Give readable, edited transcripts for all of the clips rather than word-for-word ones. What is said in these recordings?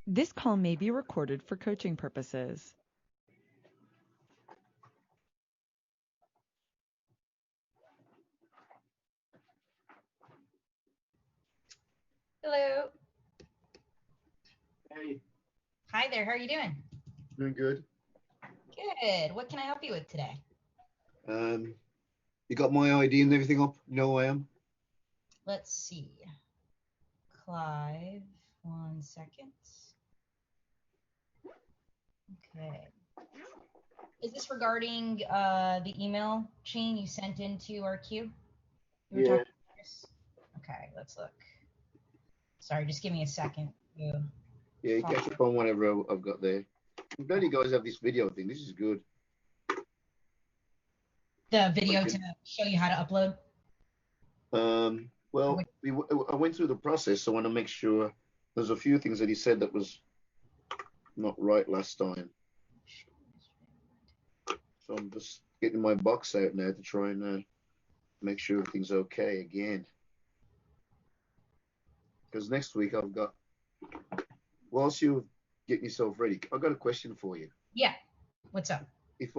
This call may be recorded for coaching purposes. Hello. Hey, Hi there. How are you doing? doing good. Good. What can I help you with today? You got my ID and everything up? You know who I am? Let's see. Clive, 1 second. Okay. Is this regarding the email chain you sent into our queue? You were Yeah. talking about this? Okay, let's look. Sorry, just give me a second. Yeah, you catch up on whatever I've got there. I'm glad you guys have this video thing. This is good. The video to show you how to upload? Well, I went through the process, so I want to make sure there's a few things that he said that was not right last time. So I'm just getting my box out now to try and make sure everything's okay again. Because next week I've got, whilst you're getting yourself ready, I've got a question for you. Yeah. What's up? If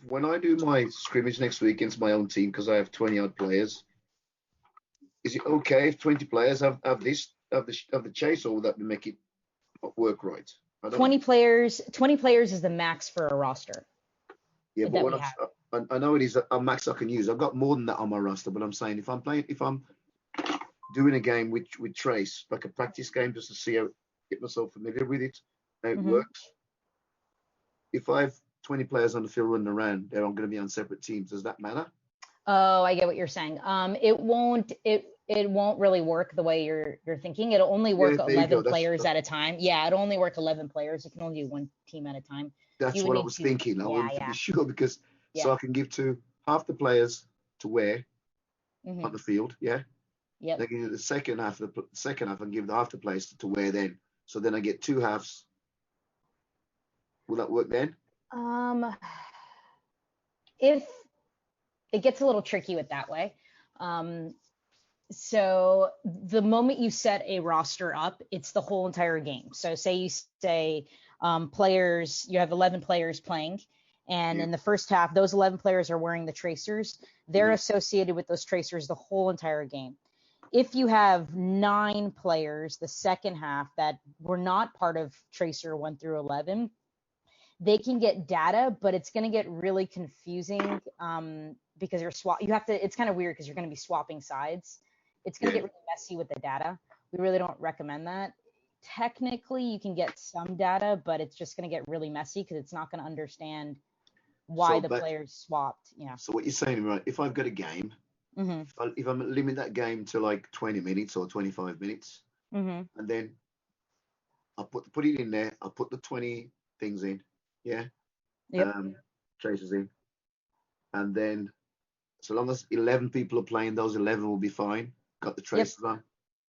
when I do my scrimmage next week against my own team, because I have 20 odd players, is it okay if 20 players have the chase, or will that make it not work right? 20 players is the max for a roster. Yeah, but what I know it is a max I can use. I've got more than that on my roster, but I'm saying if I'm doing a game with Trace, like a practice game, just to see how, get myself familiar with it, how it works. If I have 20 players on the field running around, they're all going to be on separate teams. Does that matter? Oh, I get what you're saying. It won't really work the way you're thinking. It'll only work 11 players at a time. Yeah, it'll only work 11 players. You can only do one team at a time. That's what I was thinking. I wanted to be sure because so I can give to half the players to wear on the field. Yeah. Yeah. Then the second half, I can give half the players to wear then. So then I get two halves. Will that work then? If it gets a little tricky with that way. So the moment you set a roster up, it's the whole entire game. So say you say players, you have 11 players playing, and in the first half, those 11 players are wearing the tracers. They're associated with those tracers the whole entire game. If you have 9 players, the second half that were not part of tracer 1 through 11, they can get data, but it's going to get really confusing because it's kind of weird because you're going to be swapping sides. It's going to get really messy with the data. We really don't recommend that. Technically, you can get some data, but it's just going to get really messy because it's not going to understand why the players swapped. Yeah. So what you're saying, right? If I've got a game, if I'm limit that game to like 20 minutes or 25 minutes, and then I put it in there, I put the 20 things in, traces in, and then so long as 11 people are playing, those 11 will be fine. Got the traces on.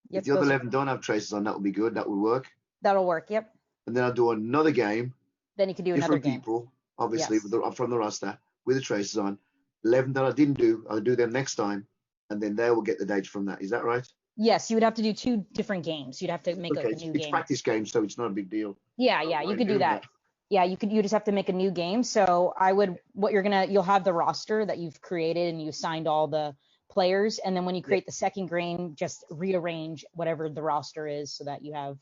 If the other 11 don't have traces on, that will be good. That will work. That'll work. Yep. And then I'll do another game. Then you can do another game. Different people, obviously, from the roster with the traces on. 11 that I didn't do, I'll do them next time, and then they will get the data from that. Is that right? Yes, you would have to do 2 different games. You'd have to make a new game. It's practice game, so it's not a big deal. Yeah, you could do that. Yeah, you just have to make a new game. So you'll have the roster that you've created and you assigned all the players. And then when you create the second game, just rearrange whatever the roster is so that you have,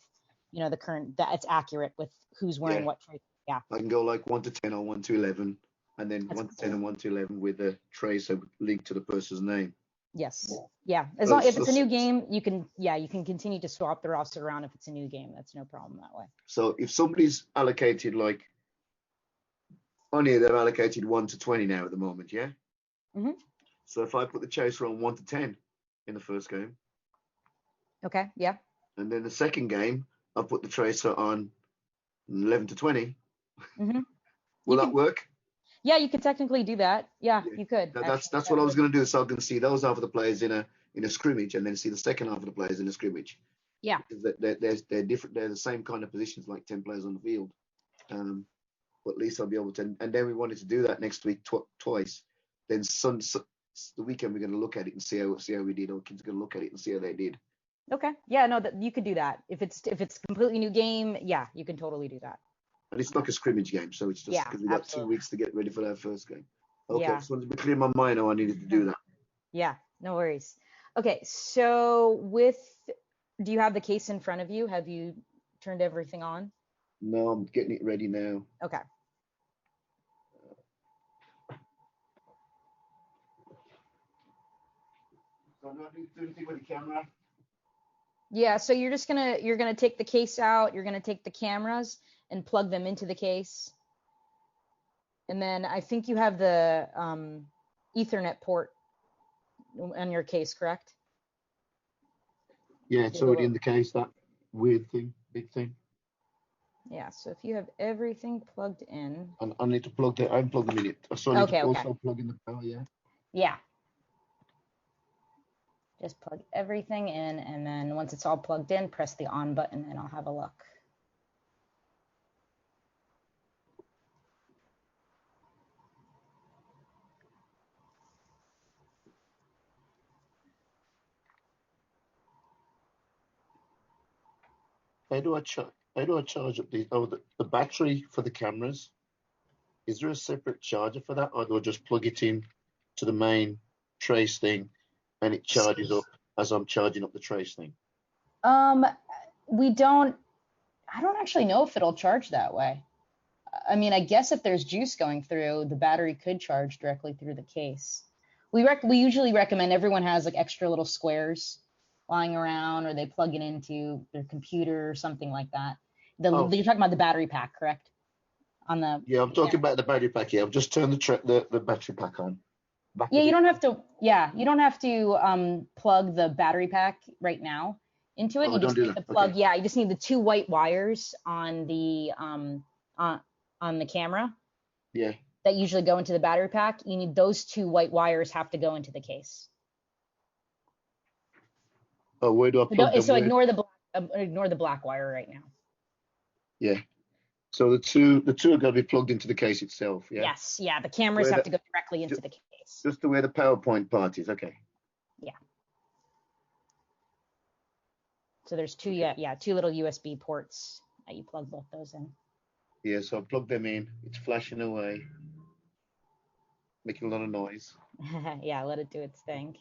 the current, that it's accurate with who's wearing what trait. Yeah. I can go like 1 to 10 or 1 to 11, and then 1 to 10 and 1 to 11 with a trace linked to the person's name. Yes. Yeah. As long if it's a new game, you can continue to swap the roster around if it's a new game. That's no problem that way. So if somebody's allocated like on here, they're allocated 1 to 20 now at the moment, yeah? So if I put the chaser on 1 to 10 in the first game. Okay, yeah. And then the second game, I'll put the tracer on 11 to 20. Will that work? Yeah, you could technically do that. Yeah, you could. That's what I was going to do. So I can see those half of the players in a scrimmage, and then see the second half of the players in a scrimmage. Yeah. They're different. They're the same kind of positions, like 10 players on the field. But at least I'll be able to. And then we wanted to do that next week twice. Then the weekend we're going to look at it and see how we did. Our kids are going to look at it and see how they did. Okay. Yeah, no, that you could do that. If it's a completely new game, yeah, you can totally do that. And it's like a scrimmage game, so it's just Yeah, because we got 2 absolutely. weeks to get ready for our first game. Okay, Yeah. just wanted to be clear in my mind how I needed to do that. Yeah, no worries. Okay, so do you have the case in front of you? Have you turned everything on? No, I'm getting it ready now. Okay. So do I do anything with the camera? Yeah, so you're gonna take the case out, you're gonna take the cameras and plug them into the case. And then I think you have the Ethernet port on your case, correct? Yeah, it's already in the case, that weird thing, big thing. Yeah, so if you have everything plugged in. And I need to plug that, I unplugged them in it. So I need to also plug in the power, yeah? Yeah. Just plug everything in, and then once it's all plugged in, press the on button and I'll have a look. How do I charge up the battery for the cameras? Is there a separate charger for that, or do I just plug it in to the main trace thing and it charges up as I'm charging up the trace thing? I don't actually know if it'll charge that way. I mean, I guess if there's juice going through, the battery could charge directly through the case. We usually recommend everyone has like extra little squares lying around, or they plug it into their computer or something like that. You're talking about the battery pack, correct? Yeah, I'm talking about the battery pack. Yeah, I've just turned the battery pack on. Yeah, you don't have to. Yeah, you don't have to plug the battery pack right now into it. Oh, you just don't do need that. the plug. Okay. Yeah, you just need the 2 white wires on the camera. Yeah. That usually go into the battery pack. You need those 2 white wires have to go into the case. Oh, where do I plug them? So ignore the black wire right now. Yeah. So the two are going to be plugged into the case itself. Yeah. Yes. Yeah. The cameras have to go directly into the case. Just the way the PowerPoint part is. Okay. Yeah. So there's 2 2 little USB ports that you plug both those in. Yeah. So I plug them in. It's flashing away, making a lot of noise. Yeah. Let it do its thing.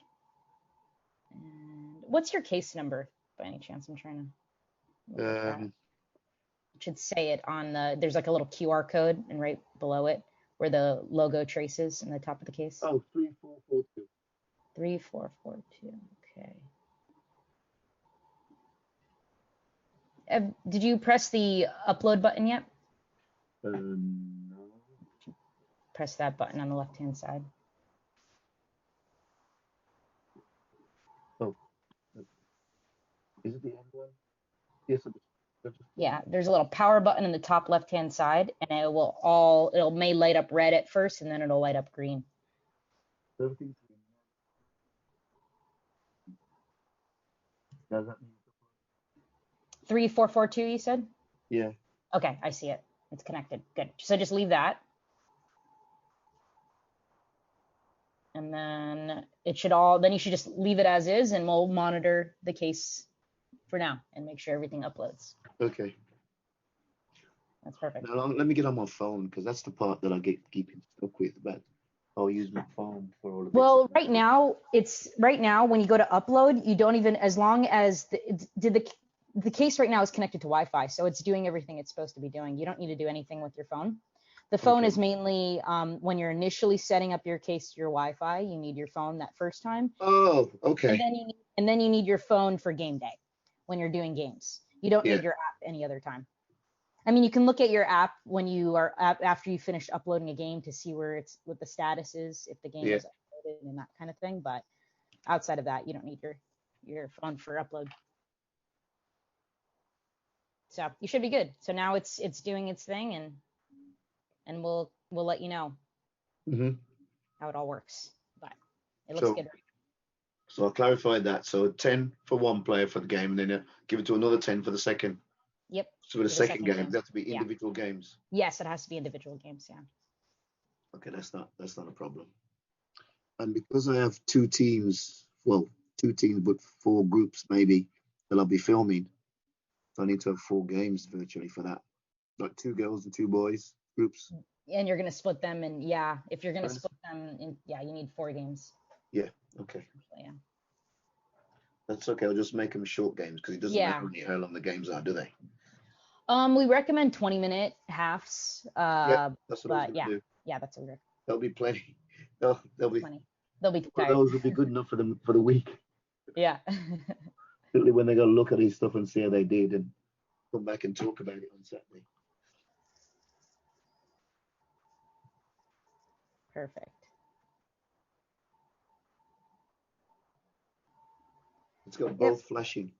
And what's your case number by any chance? I'm trying to look at that. Should say it on there's like a little QR code, and right below it where the logo traces in the top of the case. Oh, 3442. 3442. Okay. Did you press the upload button yet? No. Press that button on the left-hand side. Oh. Is it the end one? Yes, it is. Yeah, there's a little power button in the top left-hand side, and it may light up red at first, and then it'll light up green. Everything's does that mean 3442, you said? Yeah. Okay, I see it. It's connected. Good. So just leave that. And then then you should just leave it as is, and we'll monitor the case for now and make sure everything uploads. Okay. That's perfect. Now, let me get on my phone, because that's the part that I keep stuck with. But I'll use my phone for all of it. Well, right now when you go to upload, you don't even, as long as the case right now is connected to Wi-Fi, so it's doing everything it's supposed to be doing. You don't need to do anything with your phone. The phone is mainly when you're initially setting up your case to your Wi-Fi, you need your phone that first time. Oh, okay. And then you need your phone for game day when you're doing games. You don't need your app any other time. I mean, you can look at your app when you are after you finish uploading a game to see what the status is, if the game is uploaded and that kind of thing. But outside of that, you don't need your phone for upload. So you should be good. So now it's doing its thing, and we'll let you know how it all works. But it looks good. So I clarified that. So 10 for one player for the game, and then give it to another 10 for the second. Yep. So for the second game, they have to be individual games. Yes, it has to be individual games. Yeah. Okay, that's not a problem. And because I have 2 teams, but 4 groups maybe, that I'll be filming. So I need to have 4 games virtually for that, like 2 girls and 2 boys groups. And you're gonna split them, and if you're gonna split them in, you need 4 games. Yeah. Okay. Yeah. That's okay. I'll just make them short games because it doesn't matter how long the games are, do they? We recommend 20-minute halves. Yeah, that's what I was but gonna do. Yeah, that's what we recommend. There'll be plenty. They'll be Plenty. They'll be one tired. of those will be good enough for them for the week. Yeah. Particularly when they got to look at these stuff and see how they did and come back and talk about it on Saturday. Perfect. It's got both flashing.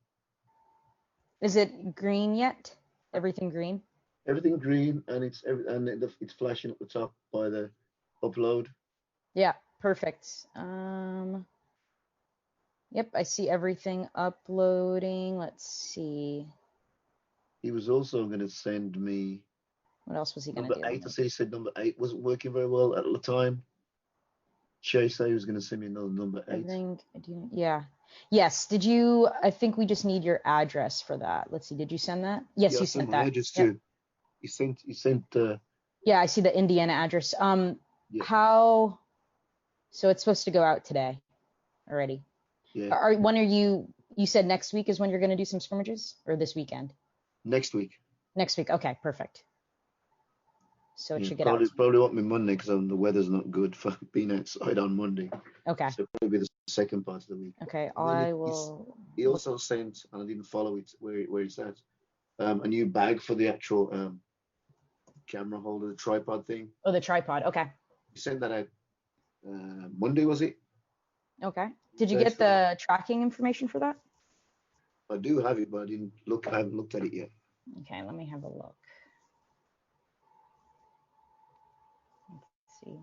Is it green yet? Everything green? Everything green, and it's flashing at the top by the upload. Yeah, perfect. Yep, I see everything uploading. Let's see. He was also going to send me. What else was he going to do? Number 8. I see he said number 8 wasn't working very well at the time. Chase said he was going to send me another number 8. Yeah. Yes. Did you? I think we just need your address for that. Let's see. Did you send that? Yes, you sent that. Address too. He sent. Yeah, I see the Indiana address. Yeah. How? So it's supposed to go out today, already. Yeah. When are you? You said next week is when you're going to do some scrimmages, or this weekend? Next week. Next week. Okay, perfect. So it should get out. out. Probably won't be Monday because the weather's not good for being outside on Monday. Okay. So probably the second part of the week. Okay, I will. He also sent, and I didn't follow it where it's at, a new bag for the actual camera holder, the tripod thing. Oh, the tripod. Okay. He sent that out Monday, was it? Okay. Did you get the tracking information for that? I do have it, but I haven't looked at it yet. Okay, let me have a look. Let's see.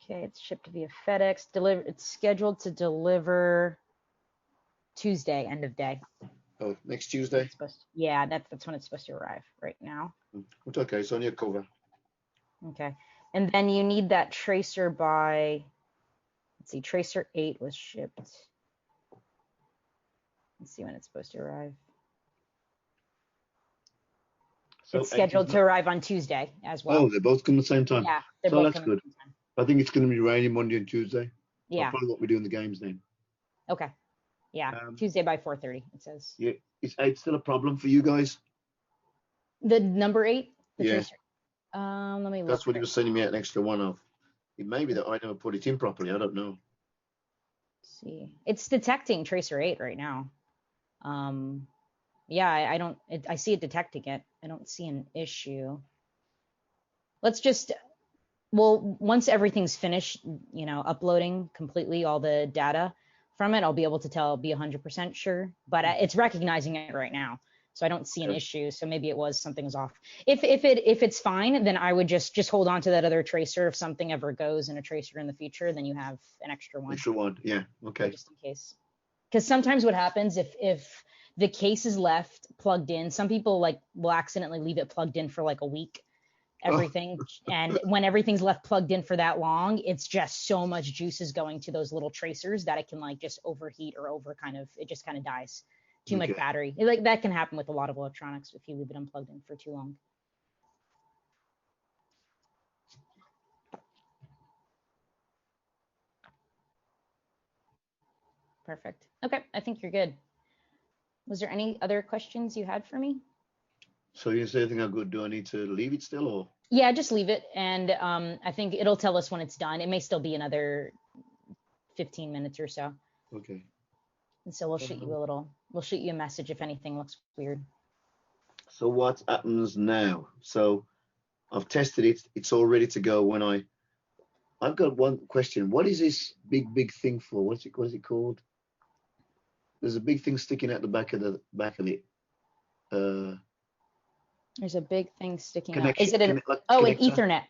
Okay, it's shipped via FedEx. It's scheduled to deliver Tuesday, end of day. Oh, next Tuesday? Yeah, that's when it's supposed to arrive right now. It's okay, it's on your cover. Okay. And then you need that tracer by, let's see, tracer 8 was shipped. Let's see when it's supposed to arrive. So it's scheduled to arrive on Tuesday as well. Oh, they're both coming at the same time? Yeah, they're both that's good. I think it's going to be raining Monday and Tuesday. Yeah. I'll probably won't be doing the games then. Okay. Yeah, Tuesday by 4:30, it says. Yeah, is 8 still a problem for you guys? The number 8? Yeah. Tracer. Let me look. That's what he was sending me an extra one of. It may be that I never put it in properly. I don't know. Let's see. It's detecting tracer 8 right now. Yeah, I see it detecting it. I don't see an issue. Let's just, once everything's finished, uploading completely all the data from it, I'll be able to be 100% sure, but it's recognizing it right now. So I don't see an issue. So maybe something's off. If it's fine, then I would just hold on to that other tracer. If something ever goes in a tracer in the future, then you have an extra one. Extra one, yeah, okay. Just in case. Because sometimes what happens if the case is left plugged in, some people will accidentally leave it plugged in for like a week. Everything and when everything's left plugged in for that long, it's just so much juice is going to those little tracers that it can just overheat or it just kind of dies. Too much battery. That can happen with a lot of electronics if you leave it unplugged in for too long. Perfect. Okay, I think you're good. Was there any other questions you had for me? So you say anything good? Do I need to leave it still or? Yeah, just leave it. And I think it'll tell us when it's done. It may still be another 15 minutes or so. Okay. And so we'll shoot you a message if anything looks weird. So what happens now? So I've tested it. It's all ready to go I've got one question. What is this big thing for? What is it called? There's a big thing sticking out the back of it. There's a big thing sticking out. Is it an Ethernet?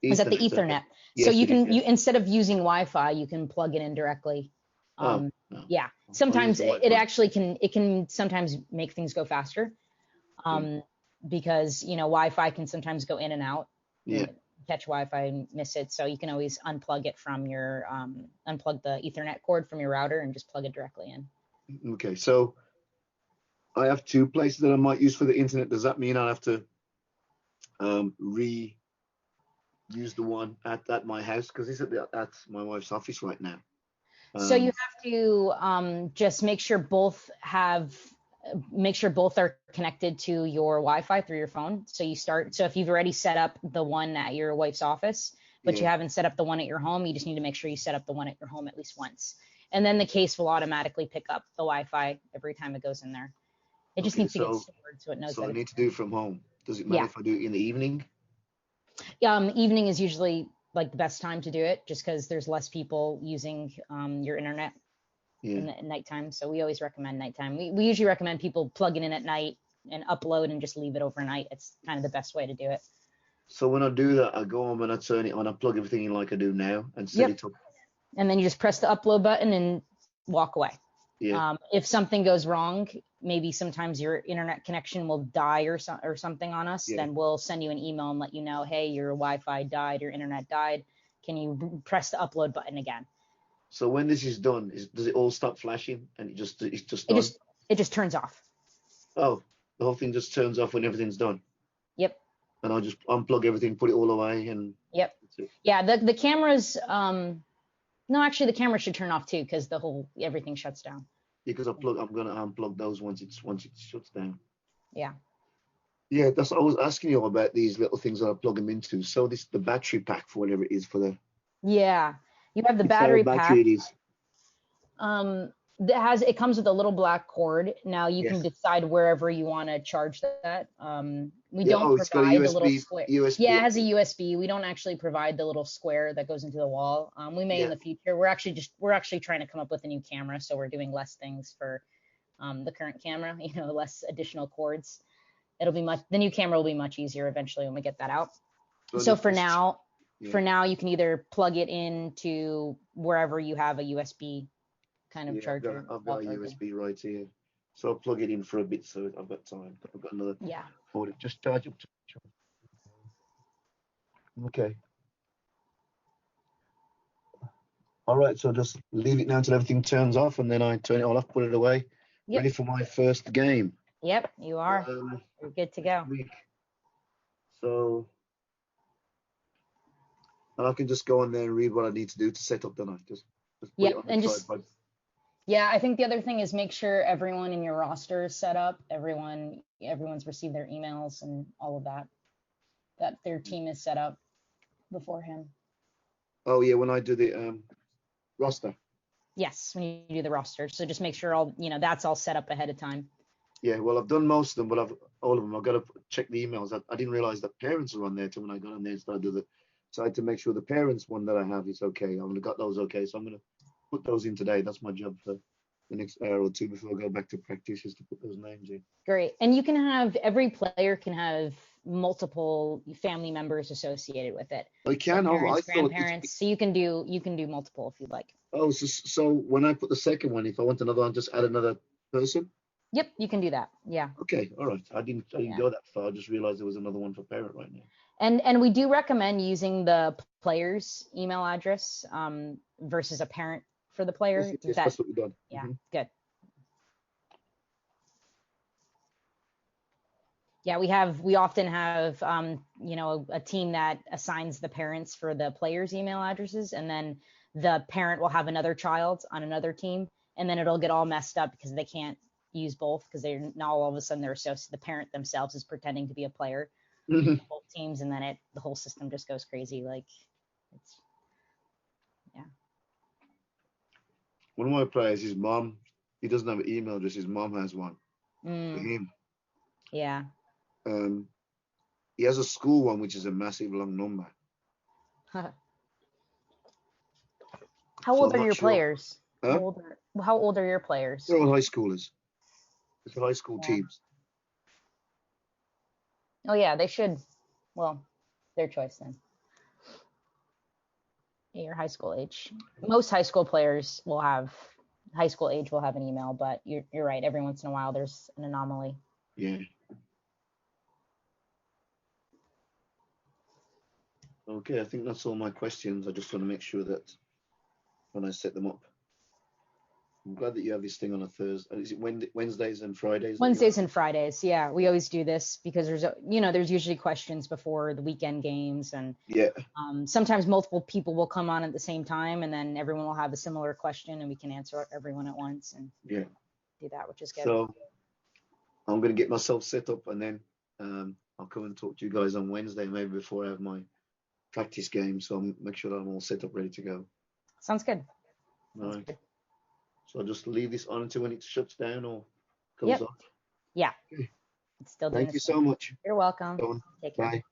Is that the Ethernet? Yes, so you instead of using Wi-Fi, you can plug it in directly. No. Yeah. Sometimes it actually can sometimes make things go faster. because Wi-Fi can sometimes go in and out. Yeah. Catch Wi-Fi and miss it, so you can always unplug it from your unplug the Ethernet cord from your router and just plug it directly in. Okay, so I have 2 places that I might use for the internet. Does that mean I have to reuse the one at my house, because it's at my wife's office right now? So you have to just make sure both are connected to your Wi-Fi through your phone. So if you've already set up the one at your wife's office, but you haven't set up the one at your home, you just need to make sure you set up the one at your home at least once. And then the case will automatically pick up the Wi-Fi every time it goes in there. It just needs to get stored so it knows that. So I need to do it from home. Does it matter if I do it in the evening? Evening is usually like the best time to do it, just because there's less people using your internet in the nighttime. So we always recommend nighttime. We usually recommend people plug it in at night and upload and just leave it overnight. It's kind of the best way to do it. So when I do that, I go on and I turn it on, I plug everything in like I do now and set it up. And then you just press the upload button and walk away. Yeah. If something goes wrong, maybe sometimes your internet connection will die or something on us, then we'll send you an email and let you know, hey, your Wi-Fi died, your internet died. Can you press the upload button again? So when this is done, does it all stop flashing and it's just done? It just turns off. Oh, the whole thing just turns off when everything's done. Yep. And I'll just unplug everything, put it all away, and yep. Yeah, the cameras. No, actually, the camera should turn off too, because everything shuts down. Because I'm gonna unplug those once it shuts down. Yeah. Yeah, I was asking you about these little things that I plug them into. So the battery pack for whatever it is for the. Yeah, you have the battery pack. Battery it is. It comes with a little black cord. Now you can decide wherever you want to charge that. We don't provide the little square. USB. Yeah, it has a USB. We don't actually provide the little square that goes into the wall. We may in the future. We're actually trying to come up with a new camera, so we're doing less things for the current camera. Less additional cords. The new camera will be much easier eventually when we get that out. So for now, you can either plug it into wherever you have a USB kind of charger. I've got a USB right here, so I'll plug it in for a bit, so I've got time. I've got another. Yeah. Hold it. Just charge up. Okay. All right. So just leave it now until everything turns off, and then I turn it all off, put it away, ready for my first game. Yep, you are. You're good to go. So. And I can just go on there and read what I need to do to set up, don't I? Just put it on the tripod. Yeah, I think the other thing is make sure everyone in your roster is set up. Everyone's received their emails and all of that. That their team is set up beforehand. Oh yeah, when I do the roster. Yes, when you do the roster. So just make sure that's all set up ahead of time. Yeah, well, I've done most of them, but all of them. I've got to check the emails. I didn't realize that parents are on there too when I got on there and started to do So I had to make sure the parents one that I have is okay. I've got those okay, so I'm gonna put those in today. That's my job for the next hour or two before I go back to practice, is to put those names in. Great, and every player can have multiple family members associated with it. I can. Parents, grandparents. So you can do multiple if you'd like. Oh, so when I put the second one, if I want another one, just add another person. Yep, you can do that. Yeah. Okay, all right. I didn't go that far. I just realized there was another one for parent right now. And we do recommend using the player's email address versus a parent for the player. Yes, that's what we've done. Yeah, good. Yeah, we often have a team that assigns the parents for the players' email addresses, and then the parent will have another child on another team, and then it'll get all messed up because they can't use both because they're now all of a sudden they're associated. The parent themselves is pretending to be a player. Both teams, and then the whole system just goes crazy. One of my players, his mom, he doesn't have an email address. His mom has one for him. Yeah. He has a school one, which is a massive long number. How old are your players? Huh? How old are your players? They're all high schoolers. It's high school teams. Oh yeah, they should. Well, their choice then. Your high school age. Most high school players will have an email, but you're right. Every once in a while, there's an anomaly. Yeah. Okay, I think that's all my questions. I just want to make sure that when I set them up. I'm glad that you have this thing on a Thursday. Is it Wednesdays and Fridays? Wednesdays and Fridays. Yeah, we always do this because there's usually questions before the weekend games, and yeah. Sometimes multiple people will come on at the same time, and then everyone will have a similar question, and we can answer everyone at once and do that, which is good. So I'm going to get myself set up, and then I'll come and talk to you guys on Wednesday, maybe before I have my practice game. So I'll make sure that I'm all set up, ready to go. Sounds good. All right. Good. So I'll just leave this on until when it shuts down or comes yep. off. Yeah. Okay. It's still doing Thank you so much. You're welcome. Take care. Bye.